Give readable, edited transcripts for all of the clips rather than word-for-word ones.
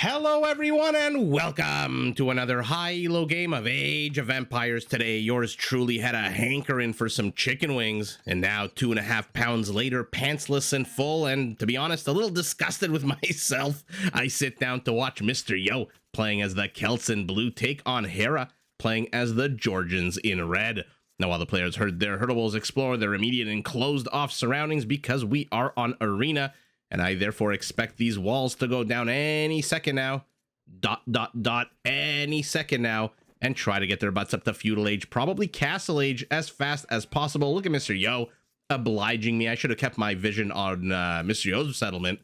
Hello everyone and welcome to another high-elo game of Age of Empires. Today, yours truly had a hankering for some chicken wings, and now 2.5 pounds later, pantsless and full, and to be honest, a little disgusted with myself, I sit down to watch Mr. Yo playing as the Celts in blue take on Hera, playing as the Georgians in red. Now, while the players heard their herdables explore their immediate and closed-off surroundings because we are on Arena, and I therefore expect these walls to go down any second now, any second now, and try to get their butts up to Feudal Age, probably Castle Age, as fast as possible. Look at Mr. Yo obliging me. I should have kept my vision on Mr. Yo's settlement.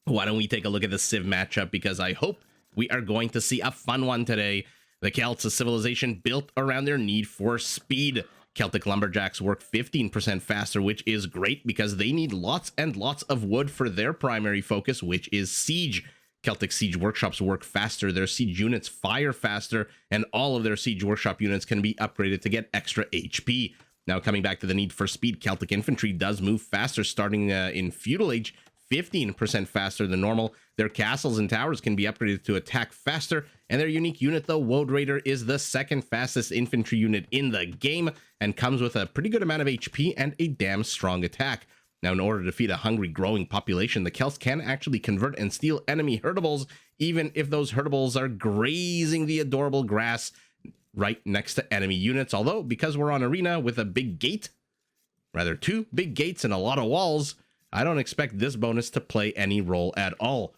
Why don't we take a look at the Civ matchup, because I hope we are going to see a fun one today. The Celts, a civilization built around their need for speed. Celtic lumberjacks work 15% faster, which is great because they need lots and lots of wood for their primary focus, which is siege. Celtic siege workshops work faster, their siege units fire faster, and all of their siege workshop units can be upgraded to get extra HP. Now, coming back to the need for speed, Celtic infantry does move faster, starting in Feudal Age, 15% faster than normal. Their castles and towers can be upgraded to attack faster, and their unique unit, the Woad Raider, is the second fastest infantry unit in the game and comes with a pretty good amount of HP and a damn strong attack. Now, in order to defeat a hungry, growing population, the Celts can actually convert and steal enemy herdables, even if those herdables are grazing the adorable grass right next to enemy units. Although, because we're on Arena with a big gate, rather two big gates and a lot of walls, I don't expect this bonus to play any role at all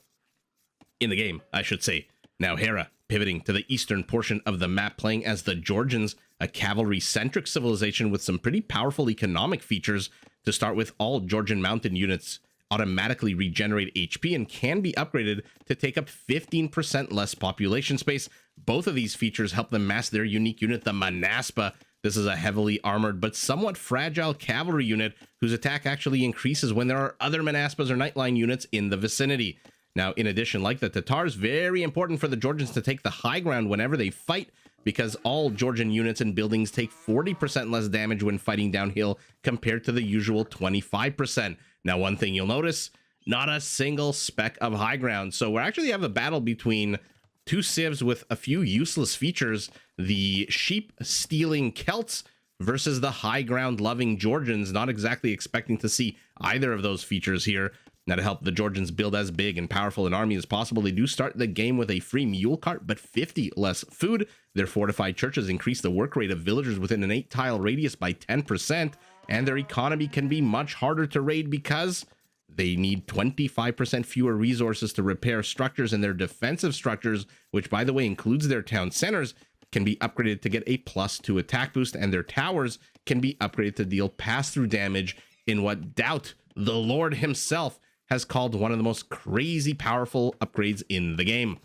in the game, I should say. Now, Hera, pivoting to the eastern portion of the map, playing as the Georgians, a cavalry-centric civilization with some pretty powerful economic features. To start with, all Georgian mountain units automatically regenerate HP and can be upgraded to take up 15% less population space. Both of these features help them mass their unique unit, the Manaspa. This is a heavily armored but somewhat fragile cavalry unit whose attack actually increases when there are other Manaspas or Nightline units in the vicinity. Now, in addition, like the Tatars, very important for the Georgians to take the high ground whenever they fight, because all Georgian units and buildings take 40% less damage when fighting downhill compared to the usual 25%. Now, one thing you'll notice, not a single speck of high ground. So we actually have a battle between two civs with a few useless features, the sheep-stealing Celts versus the high ground-loving Georgians, not exactly expecting to see either of those features here. Now, to help the Georgians build as big and powerful an army as possible, they do start the game with a free mule cart, but 50 less food. Their fortified churches increase the work rate of villagers within an 8-tile radius by 10%, and their economy can be much harder to raid because they need 25% fewer resources to repair structures, and their defensive structures, which by the way includes their town centers, can be upgraded to get a +2 attack boost, and their towers can be upgraded to deal pass-through damage in what Doubt, the Lord himself, has called one of the most crazy powerful upgrades in the game.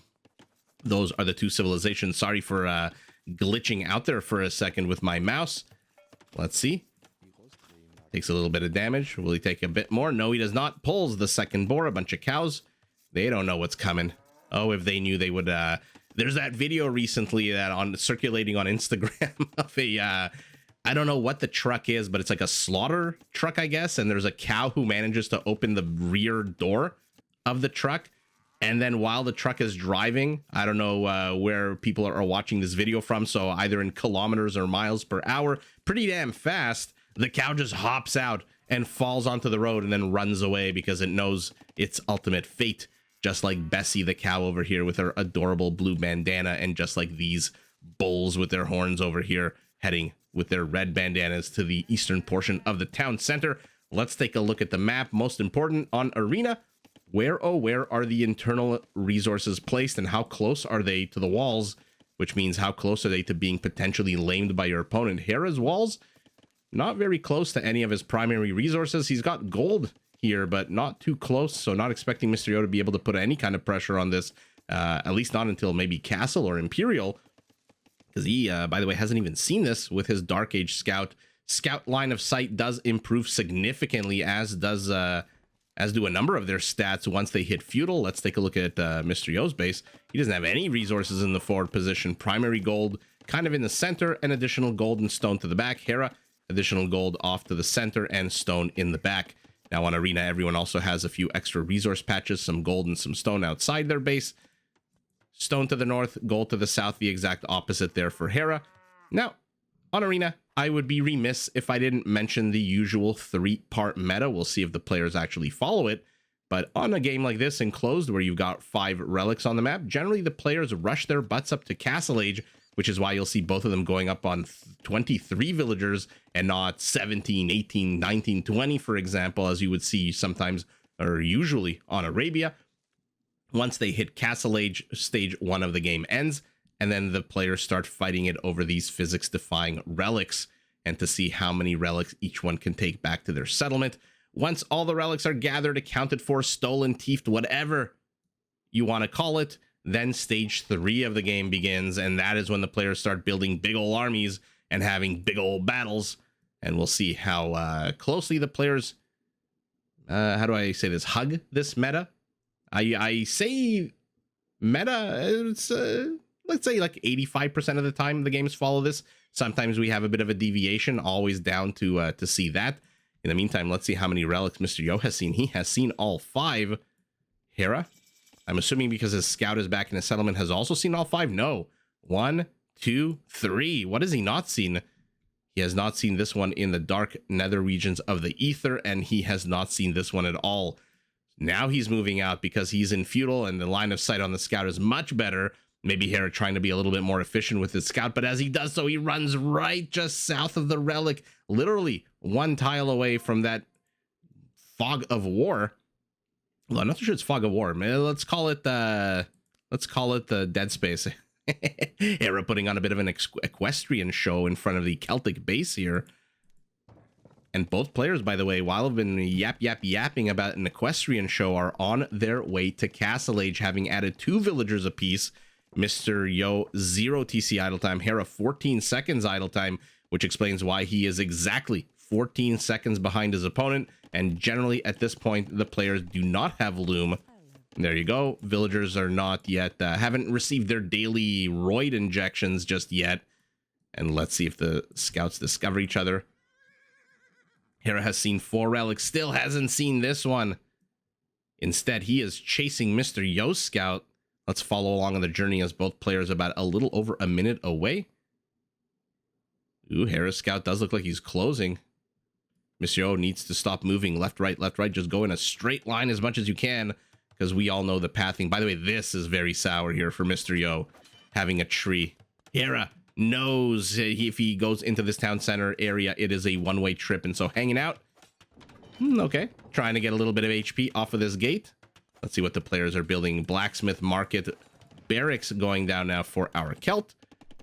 Those are the two civilizations. Sorry for glitching out there for a second with my mouse. Let's see. Takes a little bit of damage. Will he take a bit more? No, he does not. Pulls the second boar, a bunch of cows. They don't know what's coming. Oh, if they knew, they would. There's that video recently that circulating on Instagram of a I don't know what the truck is, but it's like a slaughter truck, I guess. And there's a cow who manages to open the rear door of the truck. And then while the truck is driving, I don't know where people are watching this video from, so either in kilometers or miles per hour, pretty damn fast, the cow just hops out and falls onto the road and then runs away because it knows its ultimate fate. Just like Bessie the cow over here with her adorable blue bandana, and just like these bulls with their horns over here heading with their red bandanas to the eastern portion of the town center. Let's take a look at the map. Most important on Arena, where are the internal resources placed, and how close are they to the walls, which means how close are they to being potentially lamed by your opponent. Hera's walls, not very close to any of his primary resources. He's got gold here, but not too close, so not expecting Mr. Yo to be able to put any kind of pressure on this, at least not until maybe Castle or Imperial, because he, by the way, hasn't even seen this with his Dark Age Scout. Scout line of sight does improve significantly, as do a number of their stats once they hit Feudal. Let's take a look at Mr. Yo's base. He doesn't have any resources in the forward position. Primary gold kind of in the center, and additional gold and stone to the back. Hera, additional gold off to the center and stone in the back. Now on Arena, everyone also has a few extra resource patches, some gold and some stone outside their base. Stone to the north, gold to the south, the exact opposite there for Hera. Now, on Arena, I would be remiss if I didn't mention the usual 3-part meta. We'll see if the players actually follow it. But on a game like this, Enclosed, where you've got 5 relics on the map, generally the players rush their butts up to Castle Age, which is why you'll see both of them going up on 23 villagers and not 17, 18, 19, 20, for example, as you would see sometimes or usually on Arabia. Once they hit Castle Age, stage 1 of the game ends, and then the players start fighting it over these physics-defying relics, and to see how many relics each one can take back to their settlement. Once all the relics are gathered, accounted for, stolen, thiefed, whatever you want to call it, then stage 3 of the game begins, and that is when the players start building big ol' armies and having big ol' battles. And we'll see how closely the players, how do I say this, hug this meta. I say meta, it's let's say like 85% of the time the games follow this. Sometimes we have a bit of a deviation, always down to see that. In the meantime, let's see how many relics Mr. Yo has seen. He has seen all 5. Hera, I'm assuming because his scout is back in his settlement, has also seen all 5. No. 1, 2, 3. What has he not seen? He has not seen this one in the dark nether regions of the ether, and he has not seen this one at all. Now he's moving out because he's in Feudal, and the line of sight on the scout is much better. Maybe Hera trying to be a little bit more efficient with his scout, but as he does so, he runs right just south of the relic, literally 1 tile away from that fog of war. Well, I'm not sure it's fog of war. Let's call it the dead space. Hera putting on a bit of an equestrian show in front of the Celtic base here. And both players, by the way, while have been yapping about an equestrian show, are on their way to Castle Age, having added 2 villagers apiece. Mr. Yo, 0 TC idle time. Hera, 14 seconds idle time, which explains why he is exactly 14 seconds behind his opponent. And generally, at this point, the players do not have Loom. There you go. Villagers are not yet, haven't received their daily roid injections just yet. And let's see if the scouts discover each other. Hera has seen 4 relics, still hasn't seen this one. Instead, he is chasing Mr. Yo's scout. Let's follow along on the journey as both players about a little over a minute away. Ooh, Hera's scout does look like he's closing. Mr. Yo needs to stop moving left, right, left, right. Just go in a straight line as much as you can, because we all know the pathing. By the way, this is very sour here for Mr. Yo, having a tree. Hera knows if he goes into this town center area, it is a one-way trip, and so hanging out. Okay, trying to get a little bit of HP off of this gate. Let's see what the players are building. Blacksmith Market, barracks going down now for our Celt.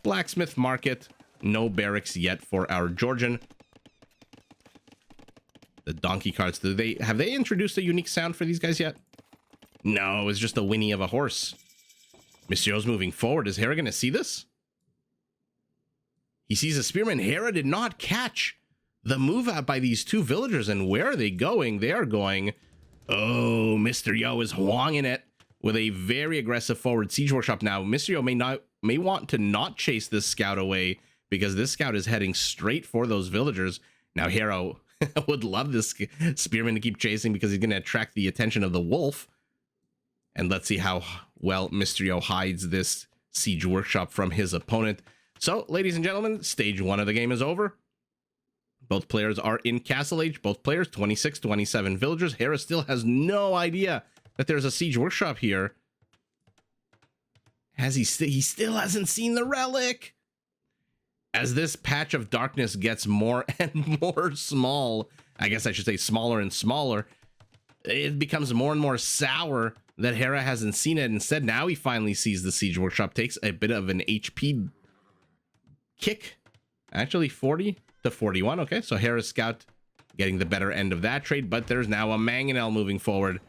Blacksmith Market, no barracks yet for our Georgian. The donkey carts, have they introduced a unique sound for these guys yet? No, it's just the whinny of a horse. Monsieur's moving forward. Is Hera going to see this? He sees a spearman. Hera did not catch the move out by these 2 villagers. And where are they going? They are going... Oh, Mr. Yo is hwanging it with a very aggressive forward siege workshop. Now, Mr. Yo may want to not chase this scout away, because this scout is heading straight for those villagers. Now, Hera would love this spearman to keep chasing, because he's going to attract the attention of the wolf. And let's see how well Mr. Yo hides this siege workshop from his opponent. So, ladies and gentlemen, stage 1 of the game is over. Both players are in Castle Age. Both players, 26, 27 villagers. Hera still has no idea that there's a siege workshop here. He still hasn't seen the relic. As this patch of darkness gets more and more small, I guess I should say smaller and smaller, it becomes more and more sour that Hera hasn't seen it. Instead, now he finally sees the siege workshop. Takes a bit of an HP kick. Actually, 40 to 41. Okay, so Hera's scout getting the better end of that trade, but there's now a mangonel moving forward.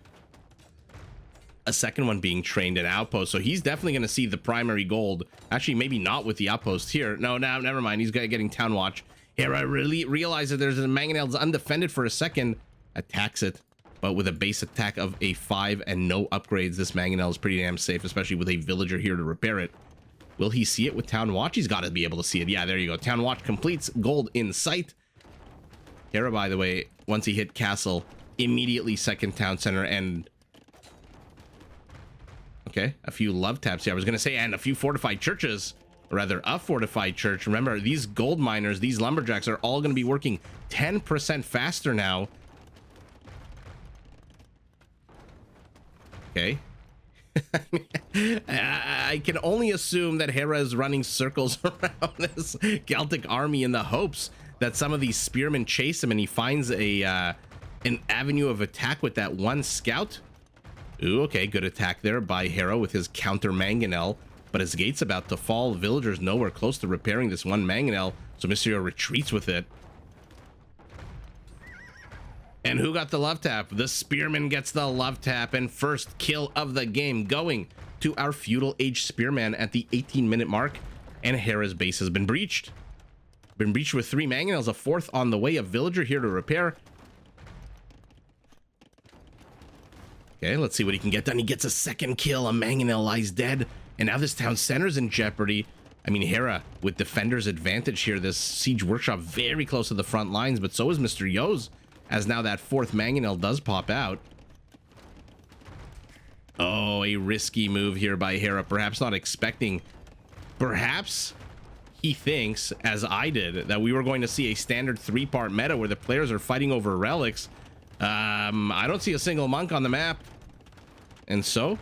A second one being trained in outpost, so he's definitely going to see the primary gold. Actually, maybe not with the outpost here. No, never mind. He's getting town watch. Hera really realizes there's a mangonel's undefended for a second. Attacks it, but with a base attack of a 5 and no upgrades, this mangonel is pretty damn safe, especially with a villager here to repair it. Will he see it with Town Watch? He's got to be able to see it. Yeah, there you go. Town Watch completes. Gold in sight. Hera, by the way, once he hit Castle, immediately second town center. And Okay, a few love taps here. I was gonna say, and a few fortified churches, or rather a fortified church. Remember, these gold miners, these lumberjacks are all gonna be working 10% faster now. Okay. I can only assume that Hera is running circles around this Celtic army in the hopes that some of these spearmen chase him and he finds a an avenue of attack with that one scout. Ooh, okay, good attack there by Hera with his counter mangonel, but his gate's about to fall. Villagers nowhere close to repairing this one mangonel, so Mysterio retreats with it. And who got the love tap? The spearman gets the love tap, and first kill of the game going to our Feudal Age spearman at the 18-minute mark, and Hera's base has been breached. Been breached with 3 mangonels, a 4th on the way, a villager here to repair. Okay, let's see what he can get done. He gets a 2nd kill, a mangonel lies dead, and now this town center's in jeopardy. I mean, Hera with defender's advantage here. This siege workshop very close to the front lines, but so is Mr. Yo's, as now that 4th mangonel does pop out. Oh, a risky move here by Hera, perhaps not expecting. Perhaps he thinks, as I did, that we were going to see a standard 3-part meta where the players are fighting over relics. I don't see a single monk on the map. And so,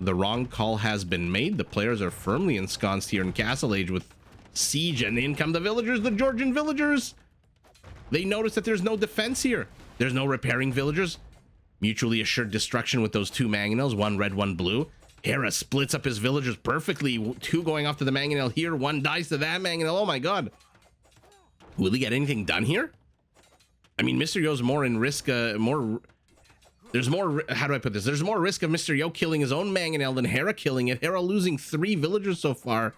the wrong call has been made. The players are firmly ensconced here in Castle Age with siege, and in come the villagers, the Georgian villagers. They notice that there's no defense here. There's no repairing villagers. Mutually assured destruction with those 2 mangonels, 1 red, 1 blue. Hera splits up his villagers perfectly. 2 going off to the mangonel here. 1 dies to that mangonel. Oh my god. Will he get anything done here? I mean, Mr. Yo's more in risk, there's more, how do I put this? There's more risk of Mr. Yo killing his own mangonel than Hera killing it. Hera losing 3 villagers so far.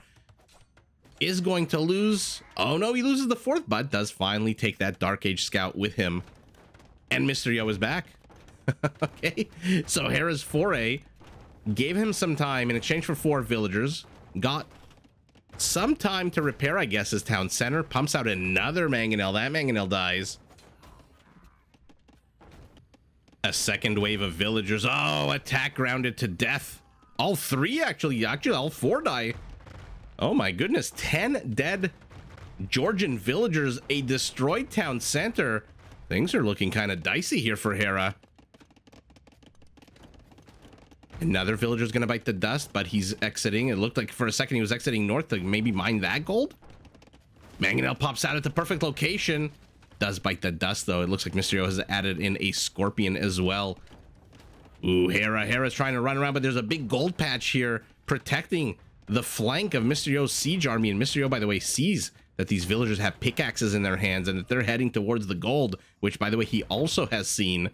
Is going to lose. Oh no, he loses the 4th, but does finally take that Dark Age scout with him. And Mr. Yo is back. Okay, so Hera's foray gave him some time in exchange for 4 villagers. Got some time to repair, I guess, his town center. Pumps out another mangonel. That mangonel dies. A 2nd wave of villagers. Oh, attack grounded to death. All 3 actually all 4 die. Oh my goodness, 10 dead Georgian villagers, a destroyed town center. Things are looking kind of dicey here for Hera. Another villager's gonna bite the dust, but he's exiting. It looked like for a second he was exiting north to maybe mine that gold. Mangonel pops out at the perfect location. Does bite the dust though. It looks like Mysterio has added in a scorpion as well. Ooh, Hera's trying to run around, but there's a big gold patch here protecting the flank of Mysterio's siege army. And Mysterio, by the way, sees that these villagers have pickaxes in their hands and that they're heading towards the gold, which, by the way, he also has seen.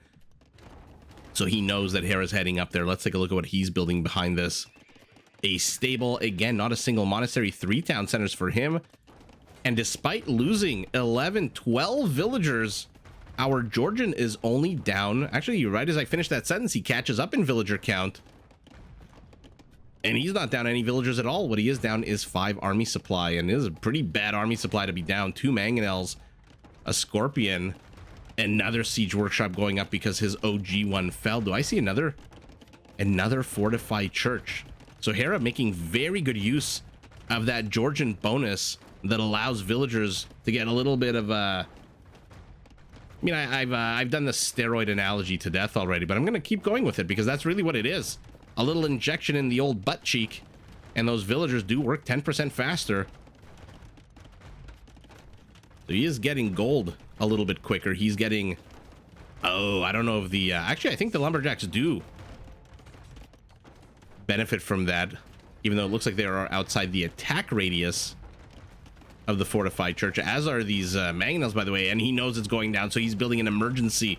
So he knows that Hera's heading up there. Let's take a look at what he's building behind this. A stable, again, not a single monastery, 3 town centers for him. And despite losing 11, 12 villagers, our Georgian is only down. Actually, right as I finish that sentence, he catches up in villager count. And he's not down any villagers at all. What he is down is 5 army supply, and it is a pretty bad army supply to be down. 2 mangonels, a scorpion, another siege workshop going up because his OG one fell. Do I see another fortified church? So Hera making very good use of that Georgian bonus that allows villagers to get a little bit of a... I mean, I've done the steroid analogy to death already, but I'm gonna keep going with it because that's really what it is. A little injection in the old butt cheek, and those villagers do work 10% faster. So he is getting gold a little bit quicker. He's getting... Oh, I don't know if the... actually, I think the lumberjacks do benefit from that, even though it looks like they are outside the attack radius of the fortified church, as are these mangonels, by the way, and he knows it's going down, so he's building an emergency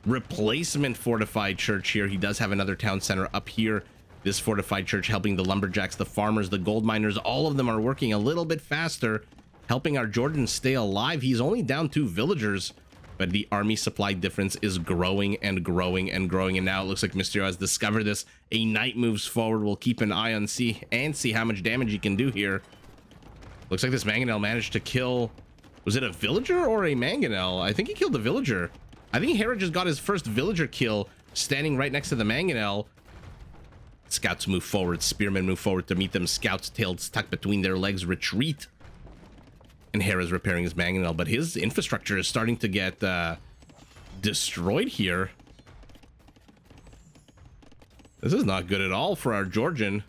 replacement fortified church here. He does have another town center up here. This fortified church helping the lumberjacks, the farmers, the gold miners, all of them are working a little bit faster, helping our Georgians stay alive. He's only down 2 villagers, but the army supply difference is growing and growing and growing, and now it looks like Mysterio has discovered this. A knight moves forward. We'll keep an eye on see how much damage he can do here. Looks like this mangonel managed to kill... Was it a villager or a mangonel? I think he killed the villager. I think Hera just got his first villager kill standing right next to the mangonel. Scouts move forward. Spearmen move forward to meet them. Scouts, tailed stuck between their legs, retreat. And Hera's repairing his mangonel, but his infrastructure is starting to get destroyed here. This is not good at all for our Georgian.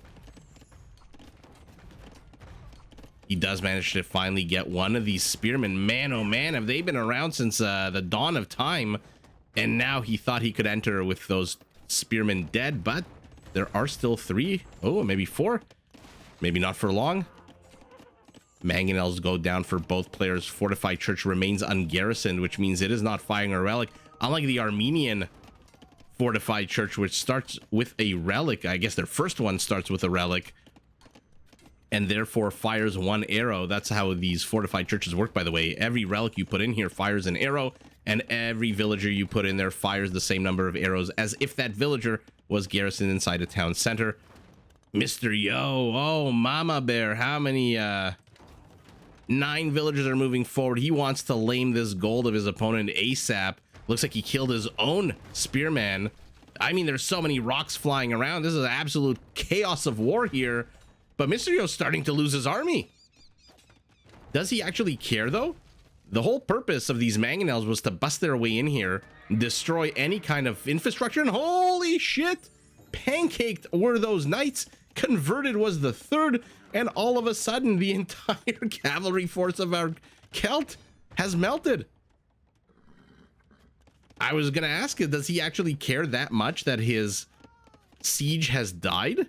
He does manage to finally get one of these spearmen. Man, oh man, have they been around since the dawn of time? And now he thought he could enter with those spearmen dead, but there are still 3. Oh, maybe 4. Maybe not for long. Mangonels go down for both players. Fortified church remains ungarrisoned, which means it is not firing a relic. Unlike the Armenian fortified church, which starts with a relic. I guess their first one starts with a relic and therefore fires 1 arrow. That's how these fortified churches work, by the way. Every relic you put in here fires an arrow, and every villager you put in there fires the same number of arrows as if that villager was garrisoned inside a town center. Mr. Yo, oh mama bear, how many 9 villagers are moving forward. He wants to lame this gold of his opponent ASAP. Looks like he killed his own spearman. I mean, there's so many rocks flying around. This is absolute chaos of war here. But Mr. Yo's starting to lose his army. Does he actually care, though? The whole purpose of these mangonels was to bust their way in here, destroy any kind of infrastructure, and holy shit! Pancaked were those knights. Converted was the 3rd, and all of a sudden, the entire cavalry force of our Celt has melted. I was gonna ask it, does he actually care that much that his siege has died?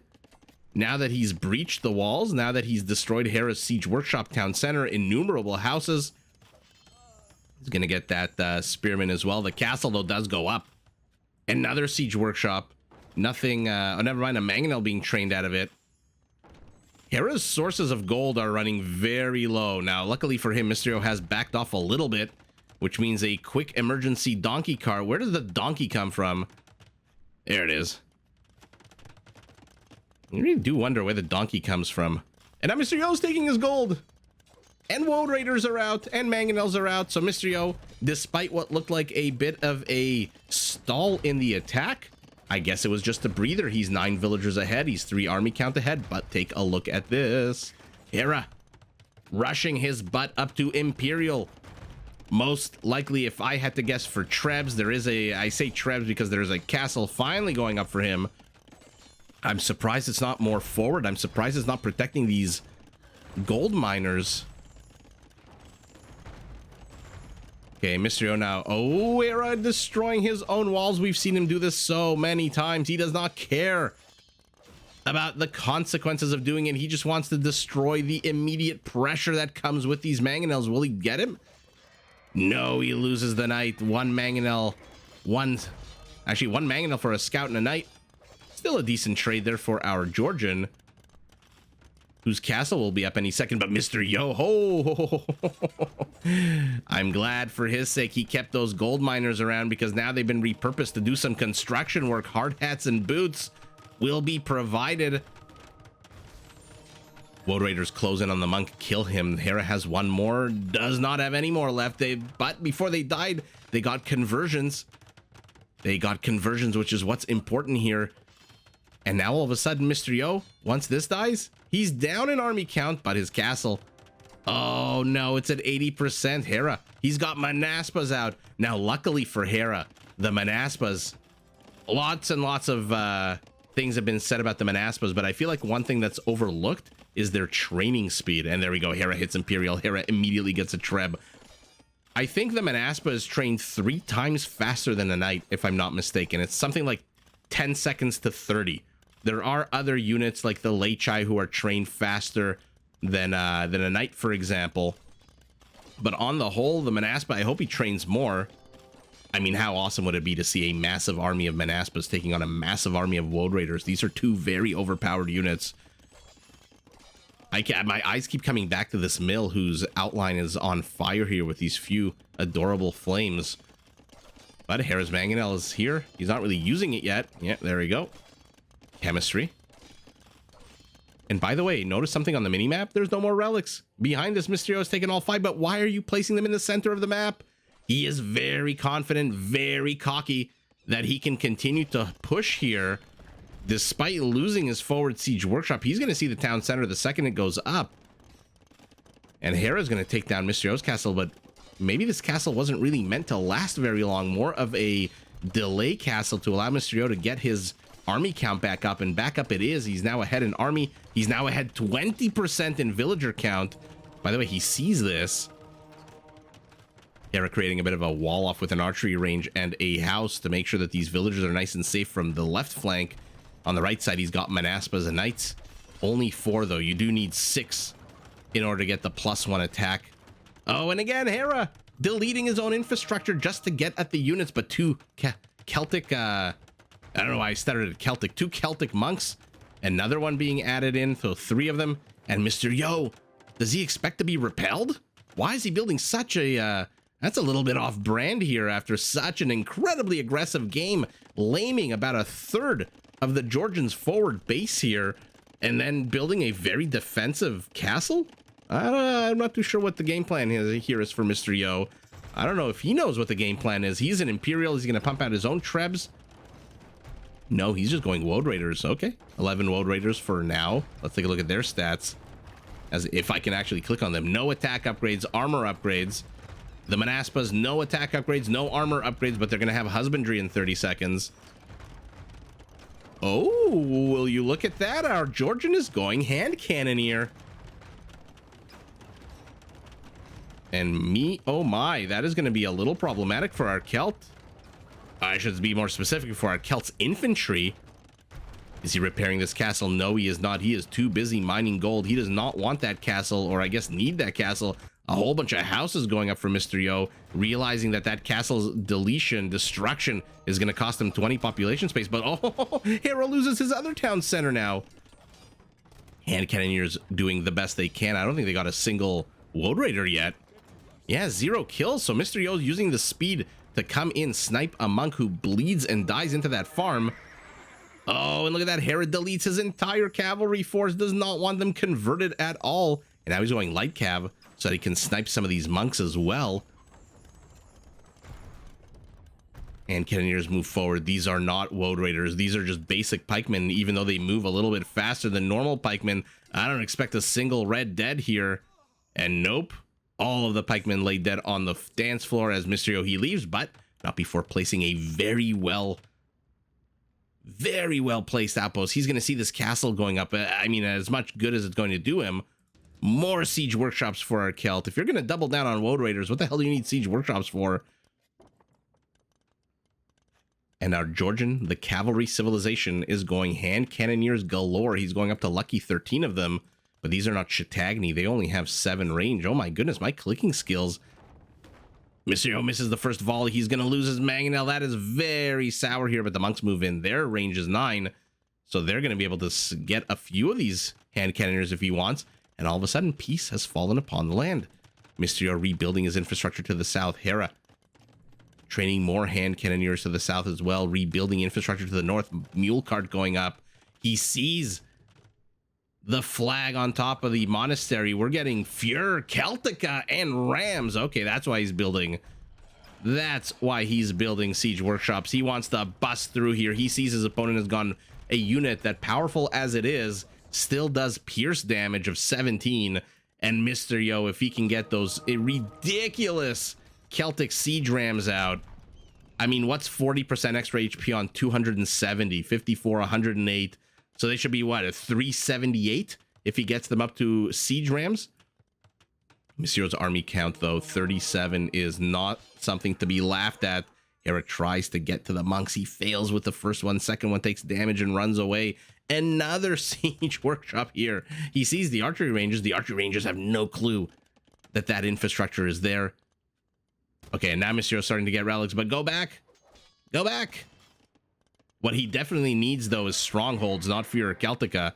Now that he's breached the walls, now that he's destroyed Hera's siege workshop, town center, innumerable houses, he's gonna get that spearman as well. The castle, though, does go up. Another siege workshop. Nothing, oh, never mind, a mangonel being trained out of it. Hera's sources of gold are running very low. Now, luckily for him, Mysterio has backed off a little bit, which means a quick emergency donkey car. Where does the donkey come from? There it is. You really do wonder where the donkey comes from. And now Mr. Yo's taking his gold. And Woad Raiders are out, and Mangonels are out. So Mr. Yo, despite what looked like a bit of a stall in the attack, I guess it was just a breather. He's 9 villagers ahead. He's 3 army count ahead. But take a look at this. Hera rushing his butt up to Imperial. Most likely, if I had to guess for Trebs, there is a... I say Trebs because there's a castle finally going up for him. I'm surprised it's not more forward. I'm surprised it's not protecting these gold miners. Okay, Mysterio now. Oh, Hera destroying his own walls. We've seen him do this so many times. He does not care about the consequences of doing it. He just wants to destroy the immediate pressure that comes with these mangonels. Will he get him? No, he loses the knight. 1 mangonel. One mangonel for a scout and a knight. Still a decent trade there for our Georgian, whose castle will be up any second. But Mr. Yo, ho, I'm glad for his sake he kept those gold miners around, because now they've been repurposed to do some construction work. Hard hats and boots will be provided. Woad Raiders close in on the monk, kill him. Hera has 1 more, does not have any more left. But before they died, they got conversions. They got conversions, which is what's important here. And now all of a sudden, Mr. Yo, once this dies, he's down in army count, but his castle, oh no, it's at 80%. Hera, he's got Manaspas out. Now, luckily for Hera, the Manaspas, lots and lots of things have been said about the Manaspas, but I feel like one thing that's overlooked is their training speed. And there we go, Hera hits Imperial. Hera immediately gets a Treb. I think the Manaspa is trained 3 times faster than a knight, if I'm not mistaken. It's something like 10 seconds to 30. There are other units like the Lechai who are trained faster than a knight, for example. But on the whole, the Manaspa, I hope he trains more. I mean, how awesome would it be to see a massive army of Manaspas taking on a massive army of Woad Raiders? These are 2 very overpowered units. My eyes keep coming back to this mill, whose outline is on fire here with these few adorable flames. But Hera's Mangonel is here. He's not really using it yet. Yeah, there we go. Chemistry. And by the way, notice something on the mini-map? There's no more relics. Behind this, Mysterio has taken all 5, but why are you placing them in the center of the map? He is very confident, very cocky that he can continue to push here despite losing his forward siege workshop, he's going to see the town center the second it goes up. And Hera's going to take down Mr. Yo's castle, but maybe this castle wasn't really meant to last very long. More of a delay castle to allow Mr. Yo to get his army count back up, and back up it is. He's now ahead in army. He's now ahead 20% in villager count. By the way, he sees this. Hera creating a bit of a wall off with an archery range and a house to make sure that these villagers are nice and safe from the left flank. On the right side, he's got Manaspas and Knights. Only 4, though. You do need 6 in order to get the +1 attack. Oh, and again, Hera deleting his own infrastructure just to get at the units, but 2 Celtic, I don't know why I stuttered at Celtic, 2 Celtic monks, another one being added in, so 3 of them. And Mr. Yo, does he expect to be repelled? Why is he building such a, that's a little bit off brand here after such an incredibly aggressive game, laming about a third of the Georgians' forward base here, and then building a very defensive castle? I'm not too sure what the game plan here is for Mr. Yo. I don't know if he knows what the game plan is. He's an Imperial. He's going to pump out his own Trebs. No, he's just going Woad Raiders. Okay, 11 Woad Raiders for now. Let's take a look at their stats, as if I can actually click on them. No attack upgrades, armor upgrades. The Manaspas, no attack upgrades, no armor upgrades, but they're going to have husbandry in 30 seconds. Oh, will you look at that? Our Georgian is going hand cannoneer. And oh my, that is going to be a little problematic for our Celt. I should be more specific, for our Celt's infantry. Is he repairing this castle? No, he is not. He is too busy mining gold. He does not want that castle, or I guess need that castle. A whole bunch of houses going up for Mr. Yo, realizing that that castle's destruction is going to cost him 20 population space. But oh, Hera loses his other town center now. Hand cannoneers doing the best they can. I don't think they got a single Woad Raider yet. Yeah, 0 kills. So Mr. Yo's using the speed to come in, snipe a monk who bleeds and dies into that farm. Oh, and look at that. Hera deletes his entire cavalry force, does not want them converted at all. And now he's going light cav so that he can snipe some of these monks as well. And cannoneers move forward. These are not Woad Raiders. These are just basic pikemen, even though they move a little bit faster than normal pikemen. I don't expect a single red dead here. And nope. All of the pikemen laid dead on the dance floor as Mr. Yo, he leaves, but not before placing a very well placed outpost. He's going to see this castle going up. I mean, as much good as it's going to do him. More siege workshops for our Celt. If you're going to double down on Woad Raiders, what the hell do you need siege workshops for? And our Georgian, the cavalry civilization, is going hand cannoneers galore. He's going up to lucky 13 of them. But these are not Chattagny. They only have 7 range. Oh my goodness, my clicking skills. Mr. Yo misses the first volley. He's going to lose his mangonel. That is very sour here, but the monks move in. Their range is 9. So they're going to be able to get a few of these hand cannoneers if he wants. And all of a sudden, peace has fallen upon the land. Mr. Yo rebuilding his infrastructure to the south. Hera training more hand cannoneers to the south as well. Rebuilding infrastructure to the north. Mule cart going up. He sees the flag on top of the monastery. We're getting Fur, Celtica, and Rams. Okay, that's why he's building. That's why he's building siege workshops. He wants to bust through here. He sees his opponent has gone a unit that, powerful as it is, still does pierce damage of 17. And Mr. Yo, if he can get those ridiculous Celtic siege rams out. I mean, what's 40% extra HP on 270, 54, 108? So they should be, what, a 378 if he gets them up to siege rams? Monsieur's army count, though, 37 is not something to be laughed at. Hera tries to get to the monks. He fails with the first one. Second one takes damage and runs away. Another siege workshop here. He sees the archery rangers. The archery rangers have no clue that that infrastructure is there. Okay, and now Monsieur's starting to get relics, but go back. Go back. What he definitely needs, though, is strongholds, not Fur Celtica.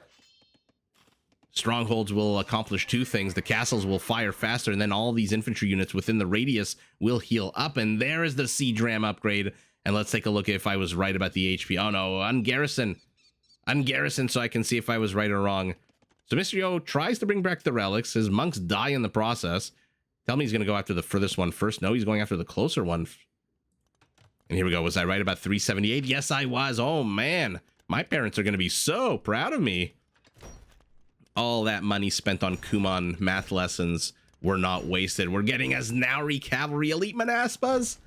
Strongholds will accomplish 2 things. The castles will fire faster, and then all these infantry units within the radius will heal up. And there is the siege ram upgrade. And let's take a look if I was right about the HP. Oh, no, ungarrison. Ungarrison, so I can see if I was right or wrong. So Mr. Yo tries to bring back the relics. His monks die in the process. Tell me he's going to go after the furthest one first. No, he's going after the closer one. And here we go. Was I right about 378? Yes, I was. Oh, man. My parents are going to be so proud of me. All that money spent on Kumon math lessons were not wasted. We're getting Asnauri Cavalry Elite Manaspas.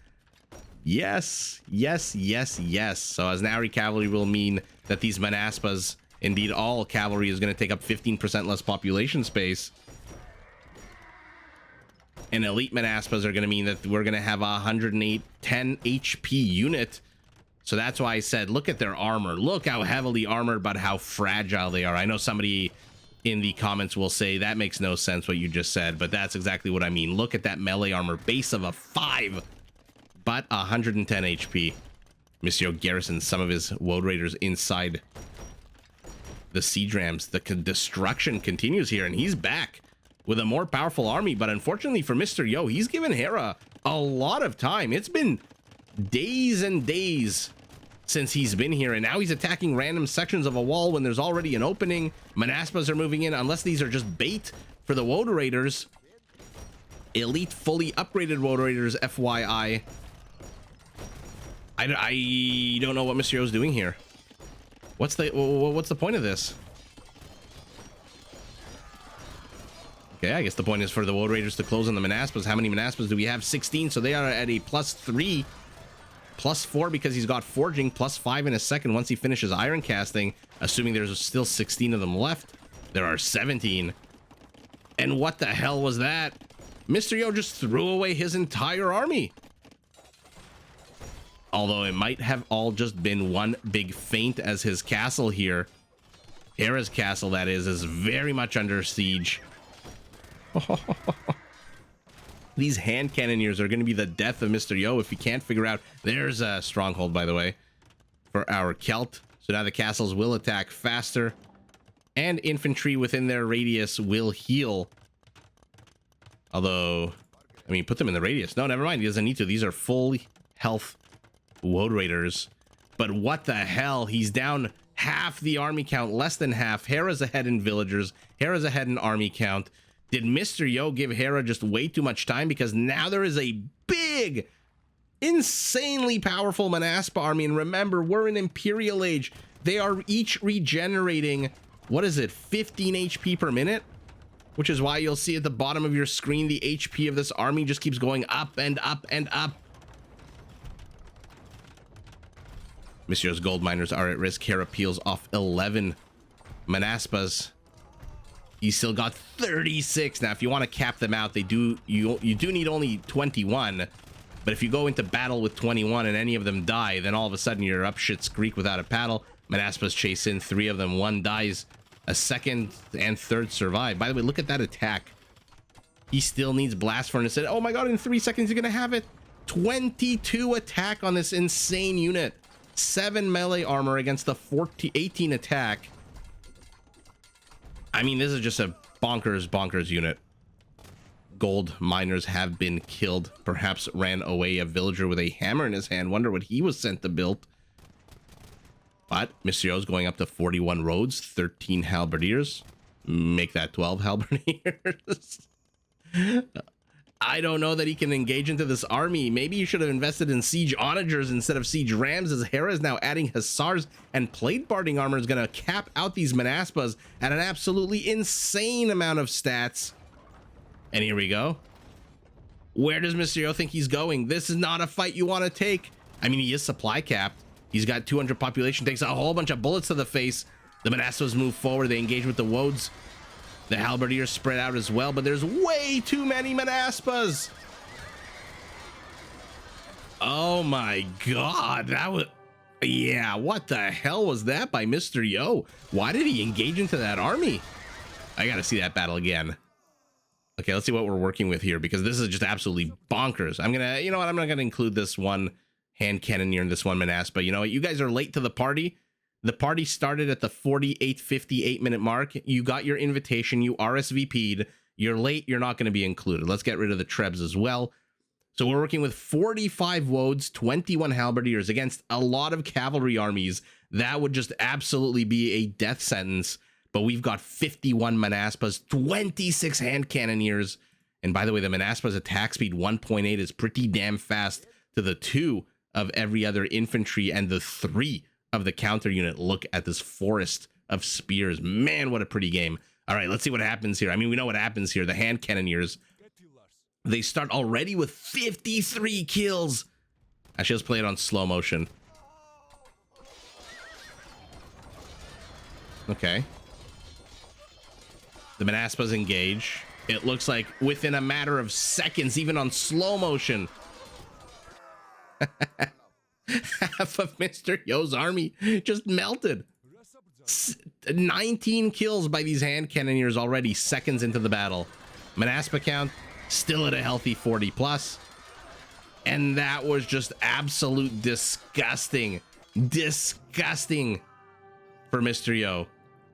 Yes, yes, yes, yes. So Asnauri Cavalry will mean that these Manaspas, indeed all cavalry, is going to take up 15% less population space. And Elite Manaspas are going to mean that we're going to have a 108 10 HP unit. So that's why I said, look at their armor. Look how heavily armored, but how fragile they are. I know somebody in the comments will say that makes no sense what you just said, but that's exactly what I mean. Look at that melee armor, base of a 5, but 110 HP. Monsieur garrisons some of his Woad Raiders inside the siege rams. The destruction continues here, and he's back with a more powerful army. But unfortunately for Mr. Yo, he's given Hera a lot of time. It's been days and days since he's been here, and now he's attacking random sections of a wall when there's already an opening. Manaspas are moving in, unless these are just bait for the Woad Raiders. Elite fully upgraded Woad Raiders, FYI. I don't know what Mr. Yo's doing here. What's the point of this? Okay, I guess the point is for the Woad Raiders to close on the Manaspas. How many Manaspas do we have? 16, so they are at a +3. +4 because he's got forging, +5 in a second once he finishes iron casting, assuming there's still 16 of them left. There are 17. And what the hell was that? Mr. Yo just threw away his entire army. Although it might have all just been one big feint, as his castle here, Hera's castle that is very much under siege. These hand cannoneers are going to be the death of Mr. Yo if he can't figure out. There's a stronghold, by the way, for our Celt. So now the castles will attack faster, and infantry within their radius will heal. Although, I mean, put them in the radius. No, never mind. He doesn't need to. These are full health Woad Raiders. But what the hell? He's down half the army count, less than half. Hera's ahead in villagers. Hera's ahead in army count. Did Mr. Yo give Hera just way too much time? Because now there is a big, insanely powerful Manaspa army. And remember, we're in Imperial Age. They are each regenerating, what is it, 15 HP per minute? Which is why you'll see at the bottom of your screen, the HP of this army just keeps going up and up and up. Monsieur's gold miners are at risk. Hera peels off 11 Manaspas. He's still got 36. Now, if you want to cap them out, you do need only 21. But if you go into battle with 21 and any of them die, then all of a sudden you're up shit's creek without a paddle. Manaspas chase in 3 of them. 1 dies. A second and third survive. By the way, look at that attack. He still needs blast furnace. Oh my god, in 3 seconds you're gonna have it. 22 attack on this insane unit. 7 melee armor against the 18 attack. I mean, this is just a bonkers unit. Gold miners have been killed. Perhaps ran away a villager with a hammer in his hand. Wonder what he was sent to build. But Mr. Yo's going up to 41 roads, 13 halberdiers. Make that 12 halberdiers. I don't know that he can engage into this army. Maybe you should have invested in siege onagers instead of siege rams, as Hera is now adding hussars, and plate barding armor is going to cap out these Manaspas at an absolutely insane amount of stats. And here we go. Where does Mr. Yo think he's going? This is not a fight you want to take. I mean, he is supply capped. He's got 200 population, takes a whole bunch of bullets to the face. The Manaspas move forward. They engage with the Woads. The halberdiers spread out as well, but there's way too many Manaspas. Oh my god, that was... Yeah, what the hell was that by Mr. Yo? Why did he engage into that army? I gotta see that battle again. Okay, let's see what we're working with here, because this is just absolutely bonkers. I'm gonna, you know what, I'm not gonna include this one hand cannoneer and this one Manaspa. You know what, you guys are late to the party. The party started at the 48:58 minute mark. You got your invitation, you RSVP'd. You're late, you're not going to be included. Let's get rid of the Trebs as well. So we're working with 45 Woads, 21 halberdiers against a lot of cavalry armies. That would just absolutely be a death sentence. But we've got 51 Manaspas, 26 hand cannoneers. And by the way, the Manaspa's attack speed 1.8 is pretty damn fast to the 2 of every other infantry and the 3 of the counter unit. Look at this forest of spears. Man, what a pretty game. All right, let's see what happens here. I mean, we know what happens here. The hand cannoneers, they start already with 53 kills. Actually, let's play it on slow motion. Okay. The Manaspas engage. It looks like within a matter of seconds, even on slow motion, half of Mr. Yo's army just melted. 19 kills by these hand cannoneers already, seconds into the battle. Manaspa count still at a healthy 40 plus. And that was just absolute disgusting for Mr. Yo.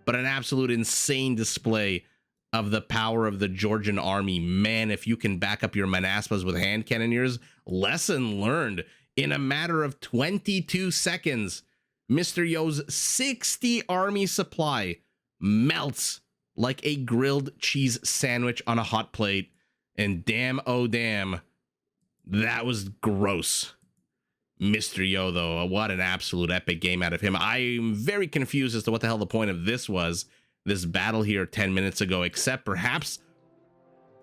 But an absolute insane display of the power of the Georgian army. Man, if you can back up your Manaspas with hand cannoneers, lesson learned. In a matter of 22 seconds, Mr. Yo's 60 army supply melts like a grilled cheese sandwich on a hot plate. And damn, oh damn, that was gross. Mr. Yo, though, what an absolute epic game out of him. I'm very confused as to what the hell the point of this was, this battle here 10 minutes ago, except perhaps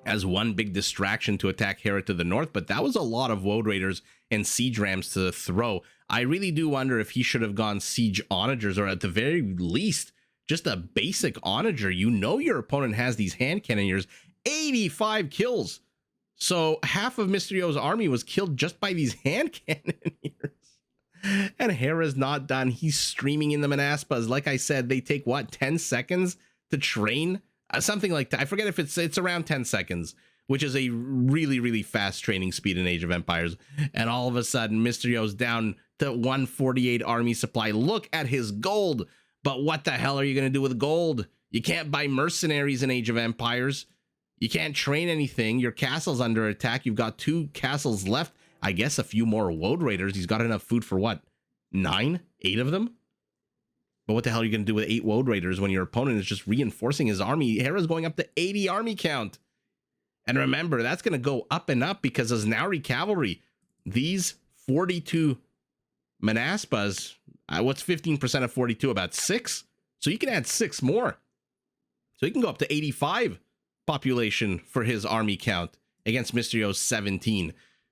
as one big distraction to attack Hera to the north, but that was a lot of Woad Raiders and Siege Rams to throw. I really do wonder if he should have gone Siege Onagers, or at the very least, just a basic Onager. You know your opponent has these hand cannoneers, 85 kills. So half of Mr. Yo's army was killed just by these hand cannoneers. And Hera's not done. He's streaming in the Manaspas. Like I said, they take, what, 10 seconds to train? Something like that. I forget if it's around 10 seconds, which is a really, really fast training speed in Age of Empires. And all of a sudden, Mr. Yo's down to 148 army supply. Look at his gold. But what the hell are you going to do with gold? You can't buy mercenaries in Age of Empires. You can't train anything. Your castle's under attack. You've got 2 castles left. I guess a few more Woad Raiders. He's got enough food for what? 9? 8 of them? But what the hell are you going to do with 8 Woad Raiders when your opponent is just reinforcing his army? Hera's going up to 80 army count. And remember, that's going to go up and up because as Nauri cavalry, these 42 Manaspas, what's 15% of 42? About 6? So you can add 6 more. So he can go up to 85 population for his army count against Mr. Yo's 17,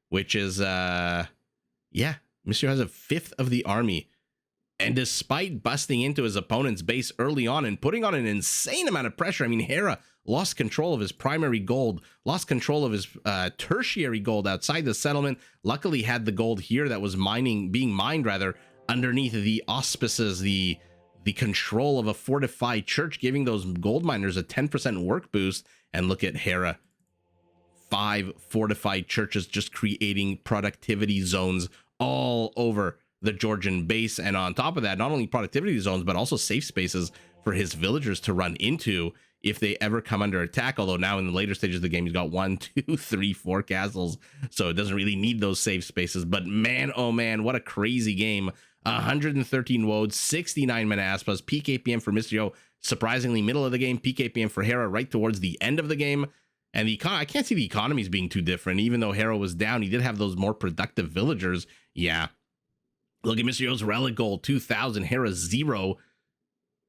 which is, yeah, Mr. Yo has a fifth of the army. And despite busting into his opponent's base early on and putting on an insane amount of pressure, I mean, Hera lost control of his primary gold, lost control of his tertiary gold outside the settlement. Luckily had the gold here that was being mined rather, underneath the auspices, the control of a fortified church, giving those gold miners a 10% work boost. And look at Hera. 5 fortified churches just creating productivity zones all over the Georgian base. And on top of that, not only productivity zones, but also safe spaces for his villagers to run into if they ever come under attack. Although now in the later stages of the game, he's got 1, 2, 3, 4 castles. So it doesn't really need those safe spaces. But man, oh man, what a crazy game. 113 woads, 69 Manaspas, peak APM for Mr. Yo, surprisingly middle of the game, peak APM for Hera right towards the end of the game. And I can't see the economies being too different. Even though Hera was down, he did have those more productive villagers. Yeah. Look at Mr. Yo's relic gold, 2,000, Hera 0.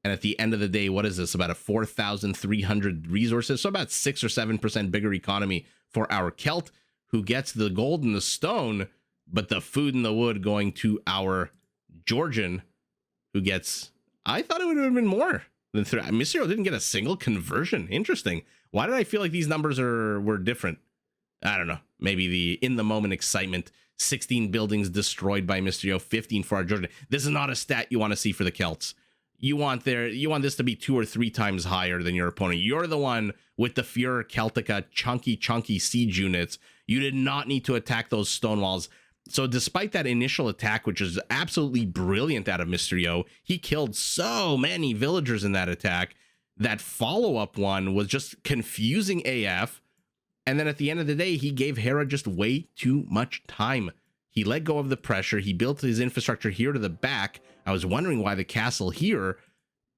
And at the end of the day, what is this? About a 4,300 resources. So about 6 or 7% bigger economy for our Celt, who gets the gold and the stone, but the food and the wood going to our Georgian, who gets, I thought it would have been more than 3. Mr. Yo didn't get a single conversion. Interesting. Why did I feel like these numbers were different? I don't know. Maybe the in the moment excitement. 16 buildings destroyed by Mr. Yo, 15 for our Georgian. This is not a stat you want to see for the Celts. You want this to be 2 or 3 times higher than your opponent. You're the one with the Furor Celtica chunky siege units. You did not need to attack those stone walls. So despite that initial attack, which is absolutely brilliant out of Mr. Yo, he killed so many villagers in that attack. That follow-up one was just confusing AF. And then at the end of the day, he gave Hera just way too much time. He let go of the pressure. He built his infrastructure here to the back. I was wondering why the castle here.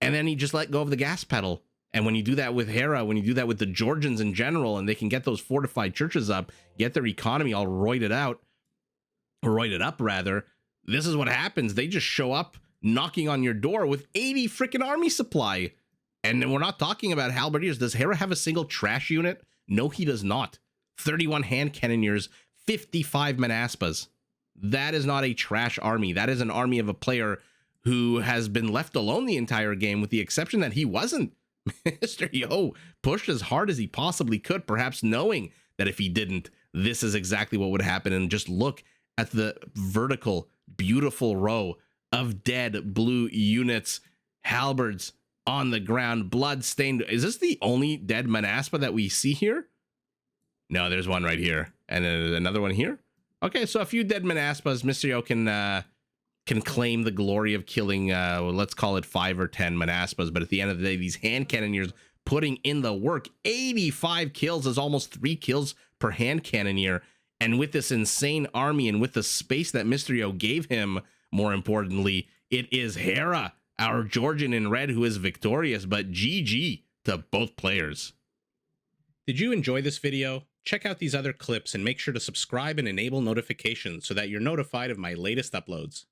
And then he just let go of the gas pedal. And when you do that with Hera, when you do that with the Georgians in general, and they can get those fortified churches up, get their economy all roided up rather, this is what happens. They just show up, knocking on your door with 80 freaking army supply. And we're not talking about halberdiers. Does Hera have a single trash unit? No, he does not. 31 hand cannoneers, 55 Manaspas. That is not a trash army. That is an army of a player who has been left alone the entire game, with the exception that he wasn't. Mr. Yo pushed as hard as he possibly could, perhaps knowing that if he didn't, this is exactly what would happen. And just look at the vertical, beautiful row of dead blue units, halberds on the ground, blood-stained. Is this the only dead Manaspa that we see here? No, there's one right here. And another one here. Okay, so a few dead Manaspas. Mr. Yo can claim the glory of killing, let's call it 5 or 10 Manaspas. But at the end of the day, these hand cannoneers putting in the work. 85 kills is almost 3 kills per hand cannoneer. And with this insane army and with the space that Mr. Yo gave him, more importantly, it is Hera, our Georgian in red, who is victorious. But GG to both players. Did you enjoy this video? Check out these other clips and make sure to subscribe and enable notifications so that you're notified of my latest uploads.